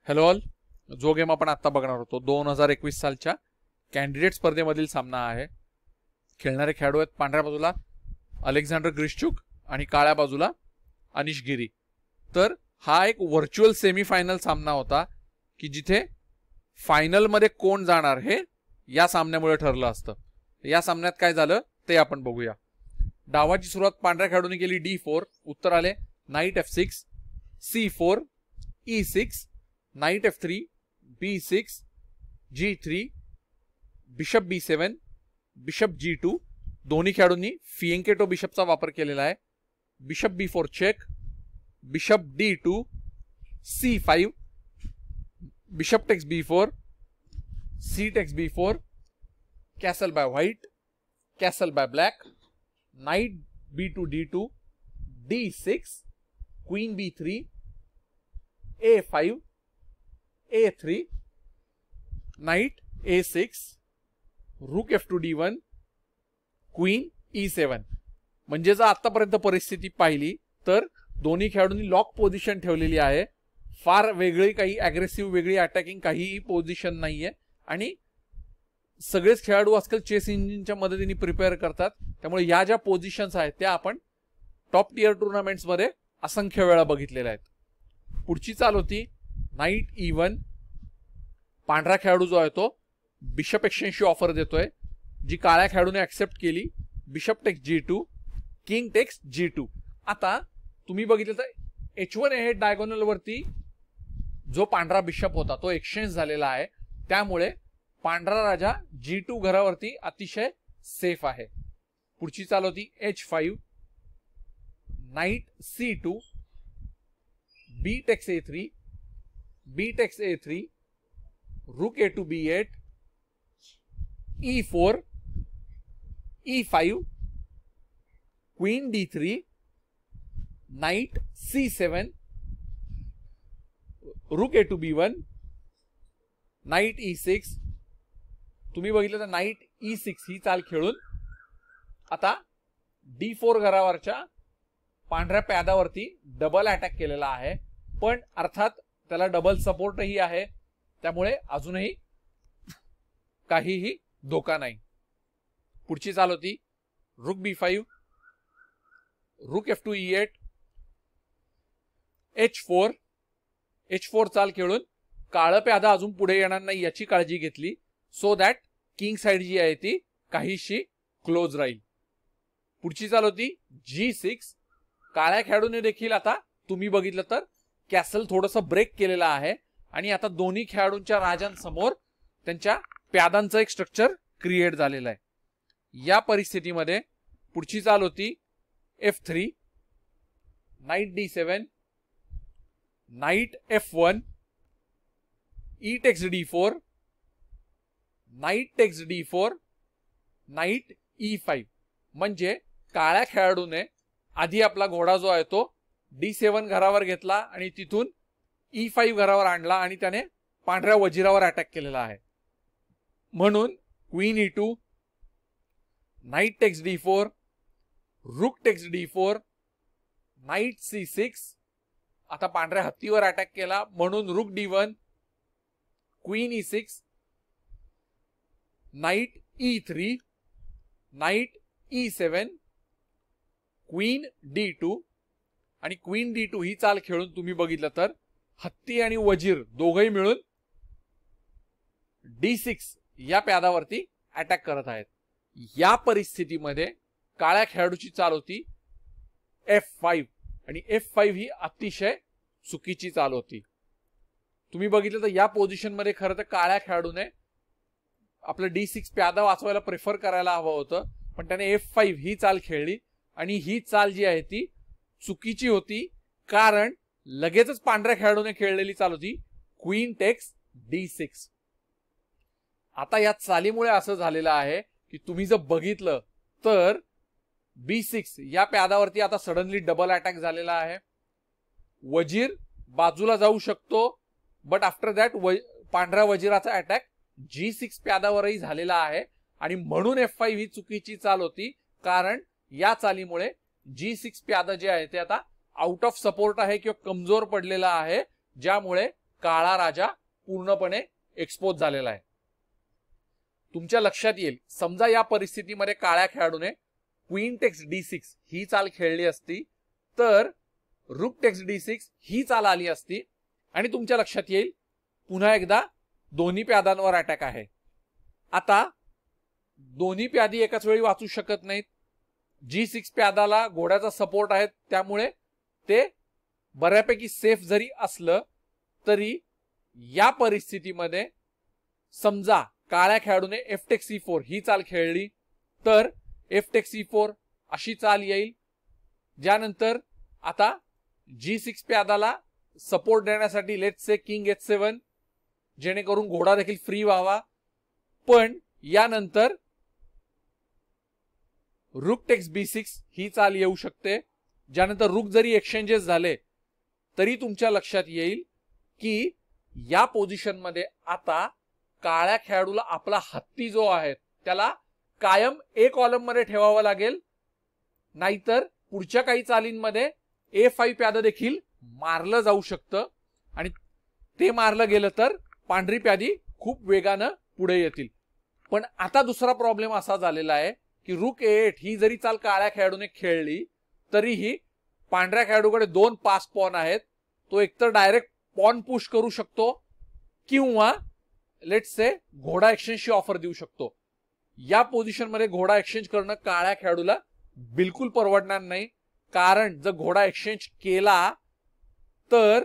Hello all, जो game आपण आता बघणार होतो 2021 सालच्या कॅन्डिडेट स्पर्धेमधील सामना आहे. खेळणारे खेळाडू आहेत पांढऱ्या बाजूला अलेक्झांडर ग्रिशचुक आणि काळ्या बाजूला अनिश गिरी. तर हा एक व्हर्च्युअल सेमीफायनल सामना होता की जिथे फायनलमध्ये कोण जाणार हे या सामन्यामुळे ठरलं असतं. या सामन्यात काय झालं ते आपण बघूया. डावाची सुरुवात पांढऱ्या खेळाडूने केली D4. उत्तर आले night F6, C4, E6, Knight F3, B6, G3, bishop B7, bishop G2. दोन्ही खेळाडूंनी फिएंकेटो बिशपचा वापर केलेला आहे. Bishop B4 check, bishop D2, C5, bishop takes B4, C takes B4, castle by white, castle by black, knight B2 D2, D6, queen B3, A5, A3, knight A6, rook F2 D1, queen E7. म्हणजे जर आतापर्यंत परिस्थिती पाहिली तर दोन्ही खेळाडूंनी lock position ठेवलेली आहे. फार वेगळी काही अग्रेसिव्ह वेगळी अटॅकिंग काहीही पोझिशन नाहीये आणि सगळेच खेळाडू आजकाल चेस इंजिनच्या मदतीने प्रिपेअर करतात. त्यामुळे या ज्या पोझिशन्स आहेत त्या आपण टॉप टियर टुर्नामेंट्समध्ये असंख्य वेळा बघितलेल्या आहेत. पुढची चाल होती नाइट E1. पांढरा खेळाडू जो आहे तो बिशप एक्सचेंजची ऑफर देतोय जी काळ्या खेळाडूने ऍक्सेप्ट केली. Bishop takes G2, king takes G2. आता तुम्ही बघितलं तर H1 हे डायगोनल वरती जो पांढरा बिशप होता तो एक्सचेंज झालेला आहे. त्यामुळे पांढरा राजा G2 घरावरती अतिशय सेफ आहे. पुढची चाल होती H5, knight C2, B takes A3, B takes A3, rook A2 B8, E4, E5, queen D3, Knight C7, रूक A2 B1, नाइट E6. तुम्ही बघितलं तर नाइट E6 ही चाल खेळून आता D4 घरावरच्या पांढऱ्या प्यादावरती डबल अटॅक केलेला आहे. पण अर्थात त्याला डबल सपोर्टही आहे. त्यामुळे अजूनही काहीही धोका नाही. पुढची चाल होती रूक B5, रूक F2 E8, H4. H4 चाल खेळून काळं प्यादा अजून पुढे येणार नाही याची काळजी घेतली. सो दॅट किंग साइड जी आहे ती काहीशी क्लोज राहील. पुढची चाल होती G6. काळ्या खेळाडूने देखील आता तुम्ही बघितलं तर कॅसल थोडंसं ब्रेक केलेला आहे आणि आता दोन्ही खेळाडूंच्या राजांसमोर त्यांच्या प्यादांचं एक स्ट्रक्चर क्रिएट झालेलं आहे. या परिस्थितीमध्ये पुढची चाल होती F3, knight D7, knight F1, E takes D4, knight takes D4, knight E5. म्हणजे काळ्या खेळाडूने आधी आपला घोडा जो आहे तो D7 घरावर घेतला आणि तिथून E5 घरावर आणला आणि त्याने पांढऱ्या वजिरावर अटॅक केलेला आहे. म्हणून queen E2, Knight takes D4, रूक टेक्स D4, नाइट C6. आता पांढऱ्या हत्तीवर अटॅक केला म्हणून रूक D1, queen E6, Knight E3, Knight E7, queen D2 आणि क्वीन D2 ही चाल खेळून तुम्ही बघितलं तर हत्ती आणि वजीर दोघंही मिळून D6 या प्यादावरती अटॅक करत आहेत. या परिस्थितीमध्ये काळ्या खेळाडूची चाल होती F5 आणि F5 ही अतिशय चुकीची चाल होती. तुम्ही बघितलं तर या पोझिशन मध्ये खरं तर काळ्या खेळाडूने आपलं D6 प्यादा वाचवायला प्रेफर करायला हवं होतं. पण त्याने F5 ही चाल खेळली आणि ही चाल जी आहे ती चुकीची होती कारण लगेचच पांढऱ्या खेळाडूने खेळलेली चाल होती क्वीन टेक्स D6. आता या चालीमुळे असं झालेलं आहे की तुम्ही जर बघितलं तर B6 या प्यादावरती आता सडनली डबल अटॅक झालेला आहे. वजीर बाजूला जाऊ शकतो बट आफ्टर दॅट पांढऱ्या वजिराचा अटॅक G6 प्यादावरही झालेला आहे आणि म्हणून F5 ही चुकीची चाल होती कारण या चालीमुळे G6 प्यादा जे आहे ते आता आउट ऑफ सपोर्ट आहे किंवा कमजोर पडलेला आहे, ज्यामुळे काळा राजा पूर्णपणे एक्सपोज झालेला आहे. तुमच्या लक्षात येईल, समजा या परिस्थितीमध्ये काळ्या खेळाडूने क्वीन टेक्स D6 ही चाल खेळली असती तर रूक टेक्स D6 ही चाल आली असती आणि तुमच्या लक्षात येईल पुन्हा एकदा दोन्ही प्यादांवर अटॅक आहे. आता दोन्ही प्यादी एकाच वेळी वाचू शकत नाहीत. G6 प्यादाला घोड्याचा सपोर्ट आहे, त्यामुळे ते बऱ्यापैकी सेफ जरी असलं तरी या परिस्थितीमध्ये समजा काळ्या खेळाडूने F टेक्स E4 ही चाल खेळली तर F टेक्स E4 अशी चाल येईल. ज्यानंतर आता G6 प्यादाला सपोर्ट देण्यासाठी लेट्स से किंग H7 जेणेकरून घोडा देखील फ्री व्हावा. पण यानंतर रूक टेक्स B6 ही चाल येऊ शकते. ज्यानंतर रूक जरी एक्सचेंजेस झाले तरी तुमच्या लक्षात येईल की या पोझिशन मध्ये आता काळ्या खेळाडूला आपला हत्ती जो आहे त्याला कायम A कॉलम मध्ये ठेवावा लागेल, नाहीतर पुढच्या काही चालींमध्ये A5 प्यादा देखील मारलं जाऊ शकतं आणि ते मारलं गेलं तर पांढरी प्यादी खूप वेगानं पुढे येतील. पण आता दुसरा प्रॉब्लेम असा झालेला आहे की रूक A8 ही जरी चाल काळ्या खेळाडूने खेळली तरीही पांढऱ्या खेळाडूकडे 2 पास पॉन आहेत. तो एकतर डायरेक्ट पॉन पुश करू शकतो किंवा लेट्स से घोडा एक्सचेंजची ऑफर देऊ शकतो. या पोझिशन मध्ये घोडा एक्सचेंज करणं काळ्या खेळाडूला बिलकुल परवडणार नाही, कारण जर घोडा एक्सचेंज केला तर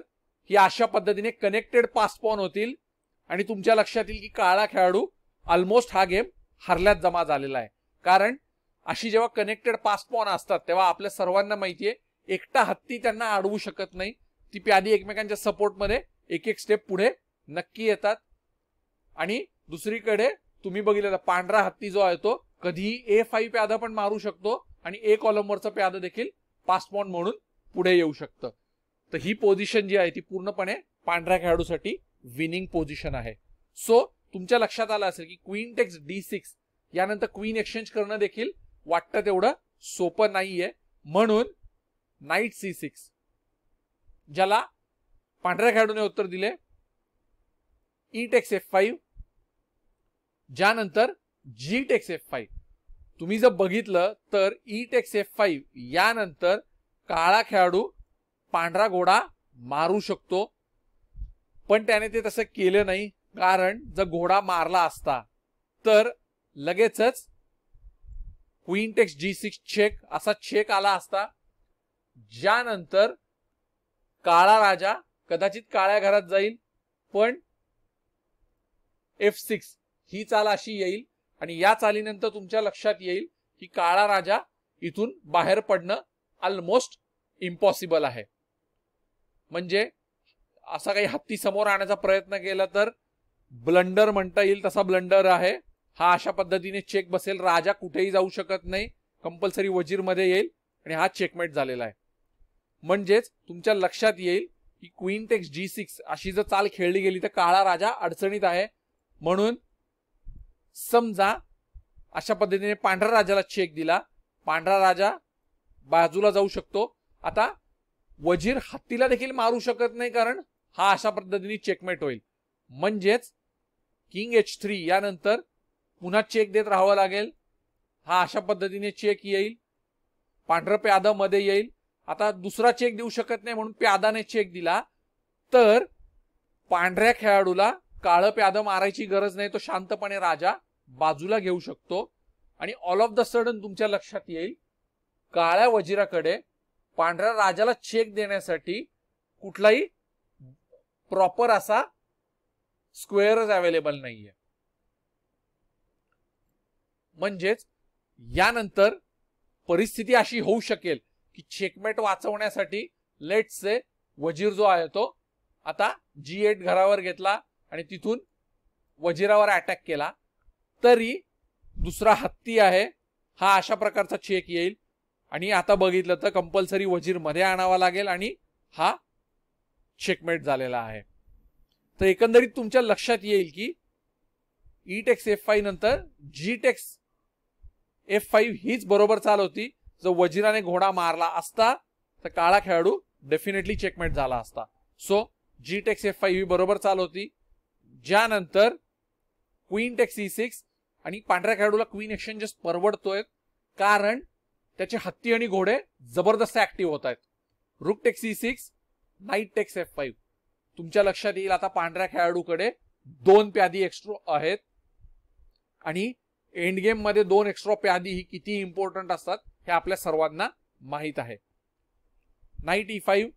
ही अशा पद्धतीने कनेक्टेड पास पॉन होतील आणि तुमच्या लक्षात येईल की काळा खेळाडू ऑलमोस्ट हा गेम हरल्यात जमा झालेला आहे. कारण अशी जेव्हा कनेक्टेड पास पॉन असतात तेव्हा आपल्या सर्वांना माहितीये एकटा हत्ती त्यांना अडवू शकत नाही. ती प्यादी एकमेकांच्या सपोर्टमध्ये एक एक स्टेप पुढे नक्की येतात. आणि दुसरीकडे तुम्ही बघितलं पांढरा हत्ती जो आहे तो कधीही A5 प्यादा पण मारू शकतो आणि A कॉलमवरचं प्यादा देखील पास पॉन म्हणून पुढे येऊ शकतं. तर ही पोझिशन जी आहे ती पूर्णपणे पांढऱ्या खेळाडूसाठी विनिंग पोझिशन आहे. सो तुमच्या लक्षात आलं असेल की क्वीन टेक्स D6 यानंतर क्वीन एक्सचेंज करणं देखील वाटतं तेवढं सोपं नाहीये. म्हणून नाईट C6 ज्याला पांढऱ्या खेळाडूने उत्तर दिले E टेक्स F5, ज्यानंतर G टेक्स F5. तुम्ही जर बघितलं तर E टेक्स F5 यानंतर काळा खेळाडू पांढरा घोडा मारू शकतो, पण त्याने ते तसं केलं नाही. कारण जर घोडा मारला असता तर लगेचच क्वीन टेक्स G6 चेक असा चेक आला असता, ज्यानंतर काळा राजा कदाचित काळ्या घरात जाईल, पण F6 ही चाल अशी येईल आणि या चालीनंतर तुमच्या लक्षात येईल की काळा राजा इथून बाहेर पडणं ऑलमोस्ट इम्पॉसिबल आहे. म्हणजे असा काही हत्ती समोर आणण्याचा प्रयत्न केला तर ब्लंडर म्हणता येईल तसा ब्लंडर आहे. हा अशा पद्धतीने चेक बसेल, राजा कुठेही जाऊ शकत नाही, कंपल्सरी वजीर मध्ये येईल आणि हा चेकमेट झालेला आहे. म्हणजेच तुमच्या लक्षात येईल की क्वीन टेक्स G6 अशी जर चाल खेळली गेली तर काळा राजा अडचणीत आहे. म्हणून समजा अशा पद्धतीने पांढऱ्या राजाला चेक दिला, पांढरा राजा बाजूला जाऊ शकतो. आता वजीर हत्तीला देखील मारू शकत नाही कारण हा अशा पद्धतीने चेकमेट होईल. म्हणजेच किंग H3 यानंतर पुन्हा चेक देत राहावं लागेल. हा अशा पद्धतीने चेक येईल, पांढरं प्यादा मध्ये येईल. आता दुसरा चेक देऊ शकत नाही म्हणून प्यादाने चेक दिला तर पांढऱ्या खेळाडूला काळं प्यादा मारायची गरज नाही, तो शांतपणे राजा बाजूला घेऊ शकतो. आणि ऑल ऑफ द सडन तुमच्या लक्षात येईल काळ्या वजिराकडे पांढऱ्या राजाला चेक देण्यासाठी कुठलाही प्रॉपर असा स्क्वेअरच अवेलेबल नाहीये. म्हणजेच यानंतर परिस्थिती अशी होऊ शकेल की चेकमेट वाचवण्यासाठी लेट्स से वजीर जो आहे तो आता G8 घरावर घेतला आणि तिथून वजिरावर अटॅक केला, तरी दुसरा हत्ती आहे हा अशा प्रकारचा चेक येईल आणि आता बघितलं तर कंपल्सरी वजीर मध्ये आणावा लागेल आणि हा चेकमेट झालेला आहे. तर एकंदरीत तुमच्या लक्षात येईल की E टेक्स F5 नंतर G टेक्स F5 हीच बरोबर चाल होती. जर वजिराने घोडा मारला असता तर काळा खेळाडू डेफिनेटली चेकमेट झाला असता. सो जी टेक्स F5 ही बरोबर चाल होती. ज्यानंतर क्वीन टेक्स E6 आणि पांढऱ्या खेळाडूला क्वीन एक्सचेंजेस परवडतोय कारण त्याचे हत्ती आणि घोडे जबरदस्त ऍक्टिव्ह होत आहेत. Rook takes E6, night text F5. तुमच्या लक्षात येईल आता पांढऱ्या खेळाडूकडे 2 प्यादी एक्स्ट्रा आहेत आणि एंड गेम मध्ये 2 एक्स्ट्रा प्यादी ही किती इम्पॉर्टंट असतात हे आपल्या सर्वांना माहित आहे. नाईट E5,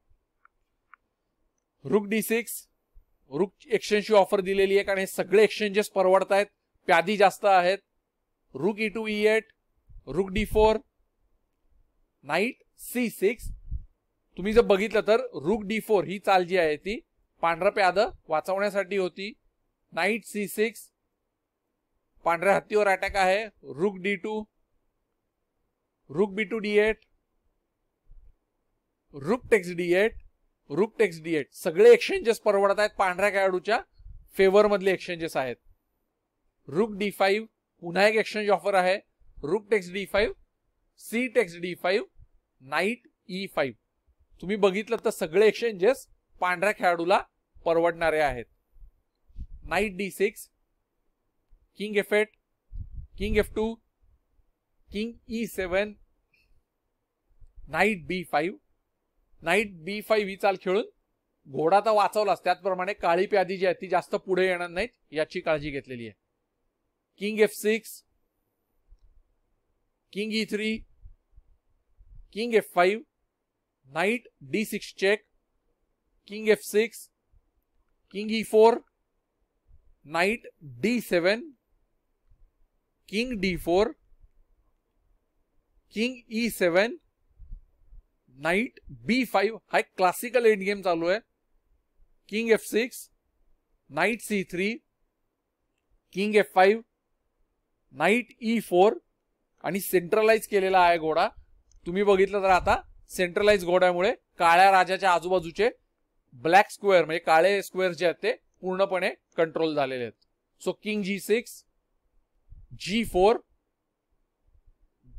रुक D6. रुक एक्सचेंजची ऑफर दिलेली आहे कारण हे सगळे एक्सचेंजेस परवडत आहेत, प्यादी जास्त आहेत. रुक E2 E8, रुक D4, नाईट C6. तुम्ही जर बघितलं तर रुक D4 ही चाल जी आहे ती पांढरा प्याद वाचवण्यासाठी होती. नाईट C6, पांढऱ्या हत्तीवर अटॅक आहे. रुक D2, रुक B2 D8, rook takes D8, rook takes D8. सगळे एक्सचेंजेस परवडत आहेत, पांढऱ्या खेळाडूच्या फेवर मधले एक्सचेंजेस आहेत. रुक D5, पुन्हा एक एक्सचेंज ऑफर आहे. Rook takes D5, C text D5, night E5. तुम्ही बघितलं तर सगळे एक्सचेंजेस पांढऱ्या खेळाडूला परवडणारे आहेत. Night D6, king F8, king F2, king E7, knight B5. Night B5 ही चाल खेळून घोडा तर वाचवलाच, त्याचप्रमाणे काळी प्यादी जी आहे ती जास्त पुढे येणार नाहीत याची काळजी घेतलेली आहे. King F6, king E3, king F5, knight D6 check, king F6, king E4, knight D7, king D4, king E7, knight B5. हा एक क्लासिकल एंड गेम चालू आहे. King F6, night C3, king F5, night E4 आणि centralise केलेला आहे घोडा. तुम्ही बघितलं तर आता सेंट्रलाइज घोड्यामुळे काळ्या राजाच्या आजूबाजूचे ब्लॅक स्क्वेअर म्हणजे काळे स्क्वेअर जे आहेत ते पूर्णपणे कंट्रोल झालेले आहेत. So king G6, G4,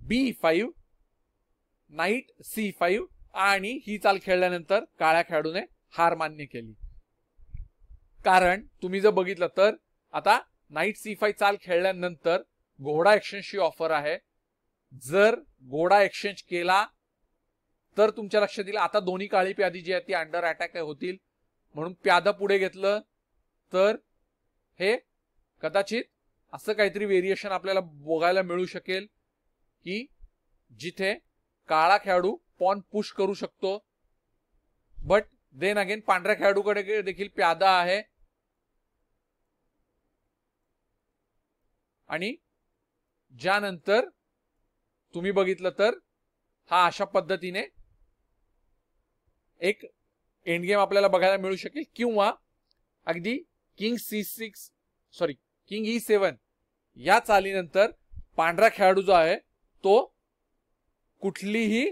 B5, night C5 आणि ही चाल खेळल्यानंतर काळ्या खेळाडूने हार मान्य केली. कारण तुम्ही जर बघितलं तर आता नाईट C5 चाल खेळल्यानंतर घोडा एक्सचेंजची ऑफर आहे. जर घोडा एक्सचेंज केला तर तुमच्या लक्षात येईल आता दोन्ही काळी प्यादी जी आहे ती अंडर अटॅक होतील, म्हणून प्यादा पुढे घेतलं तर हे कदाचित असं काहीतरी व्हेरिएशन आपल्याला बघायला मिळू शकेल की जिथे काळा खेळाडू पॉन पुश करू शकतो, बट देन अगेन पांढऱ्या खेळाडूकडे देखील प्यादा आहे आणि ज्यानंतर तुम्ही बघितलं तर हा अशा पद्धतीने एक एंड गेम आपल्याला बघायला मिळू शकेल. किंवा अगदी किंग E7 या चालीनंतर पांढरा खेळाडू जो आहे तो कुठलीही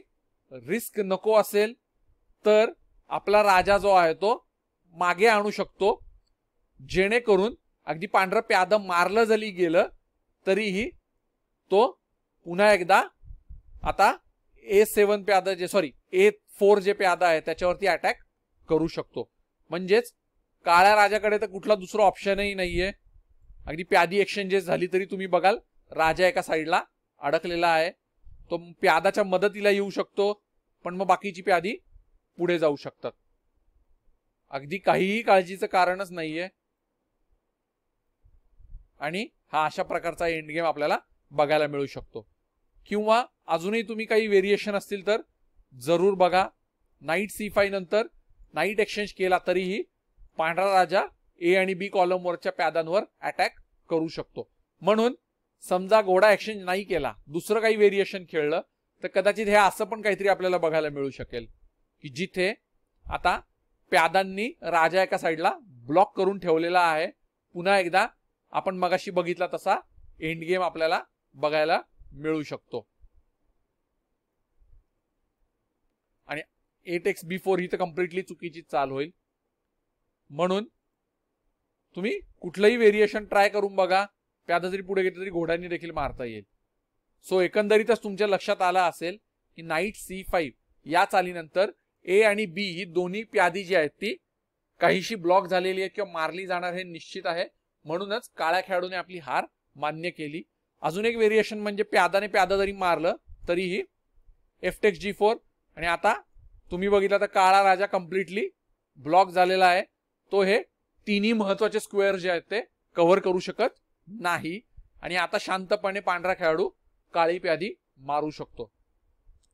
रिस्क नको असेल तर आपला राजा जो आहे तो मागे आणू शकतो, जेणेकरून अगदी पांढरं प्यादा मारलं जरी गेलं तरीही तो पुन्हा एकदा आता A7 प्यादा A4 जे प्यादा आहे त्याच्यावरती अटॅक करू शकतो. म्हणजेच काळ्या राजाकडे तर कुठला दुसरा ऑप्शनही नाहीये. अगदी प्यादी एक्सचेंजेस झाली तरी तुम्ही बघाल राजा एका साईडला अडकलेला आहे, तो प्यादाच्या मदतीला येऊ शकतो, पण मग बाकीची प्यादी पुढे जाऊ शकतात. अगदी काहीही काळजीचं कारणच नाहीये आणि हा अशा प्रकारचा एंड गेम आपल्याला बघायला मिळू शकतो. किंवा अजूनही तुम्ही काही व्हेरिएशन असतील तर जरूर बघा. नाईट C5 नंतर नाईट एक्सचेंज केला तरीही पांढरा राजा A आणि B कॉलमवरच्या प्यादांवर अटॅक करू शकतो. म्हणून समजा घोडा एक्सचेंज नाही केला, दुसरं काही व्हेरिएशन खेळलं तर कदाचित हे असं पण काहीतरी आपल्याला बघायला मिळू शकेल की जिथे आता प्यादांनी राजा एका साईडला ब्लॉक करून ठेवलेला आहे. पुन्हा एकदा आपण मगाशी बघितला तसा एंड गेम आपल्याला बघायला मिळू शकतो. आणि A टेक्स B4 ही तर कम्प्लिटली चुकीची चाल होईल. म्हणून तुम्ही कुठलंही व्हेरिएशन ट्राय करून बघा, प्यादा जरी पुढे घेतलं तरी घोड्यांनी देखील मारता येईल. सो एकंदरीतच तुमच्या लक्षात आलं असेल की नाईट C5 या चालीनंतर A आणि B ही दोन्ही प्यादी जी आहेत ती काहीशी ब्लॉक झालेली आहे किंवा मारली जाणार हे निश्चित आहे, म्हणूनच काळ्या खेळाडूने आपली हार मान्य केली. अजून एक व्हेरिएशन म्हणजे प्यादाने प्यादा जरी मारलं तरीही एफ टेक्स G4. आणि आता तुम्ही बघितलं तर काळा राजा कम्प्लिटली ब्लॉक झालेला आहे. तो हे तिन्ही महत्वाचे स्क्वेअर जे आहेत ते कव्हर करू शकत नाही. आणि आता शांतपणे पांढरा खेळाडू काळी प्यादी मारू शकतो.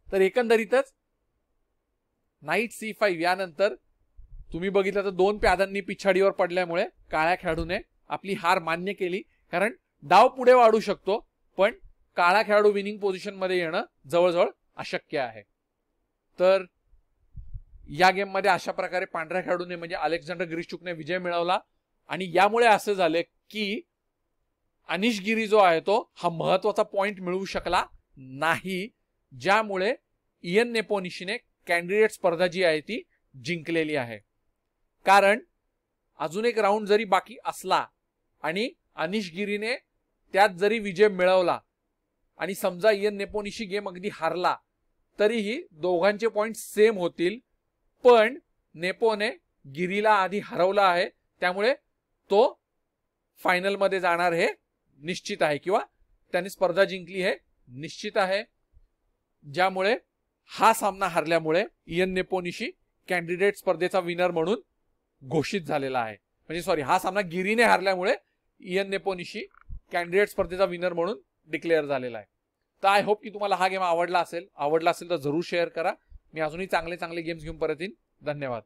तर एकंदरीतच नाईट C5 यानंतर तुम्ही बघितलं तर 2 प्यादांनी पिछाडीवर पडल्यामुळे काळ्या खेळाडूने आपली हार मान्य केली. कारण डाव पुढे वाढू शकतो, पण काळा खेळाडू विनिंग पोझिशन मध्ये येणं जवळजवळ अशक्य आहे. तर या गेम मध्ये अशा प्रकारे पांढऱ्या खेळाडूने म्हणजे अलेक्झांडर ग्रिश्चुकने विजय मिळवला. आणि यामुळे असे झाले की अनिश गिरी जो आहे तो हा महत्वाचा पॉइंट मिळवू शकला नाही, ज्यामुळे इयन नेपोनिशीने कॅन्डिडेट स्पर्धा जी आहे ती जिंकलेली आहे. कारण अजून एक राऊंड जरी बाकी असला आणि अनिश गिरीने त्यात जरी विजय मिळवला आणि समजा इयन नेपोनिशी गेम अगदी हारला तरीही दोघांचे पॉइंट सेम होतील. पण नेपोने गिरीला आधी हरवला आहे, त्यामुळे तो फायनल मध्ये जाणार हे निश्चित आहे किंवा त्याने स्पर्धा जिंकली हे निश्चित आहे. ज्यामुळे हा सामना हरल्यामुळे इयन नेपोनिशी कॅन्डिडेट स्पर्धेचा विनर म्हणून घोषित झालेला आहे. म्हणजे सॉरी, हा सामना गिरीने हरल्यामुळे इयन नेपोनिशी कॅन्डिडेट स्पर्धेचा विनर म्हणून डिक्लेअर झालेला आहे. तर आय होप की तुम्हाला हा गेम आवडला असेल तर जरूर शेअर करा. मी अजूनही चांगले चांगले गेम्स घेऊन परत येईन. धन्यवाद.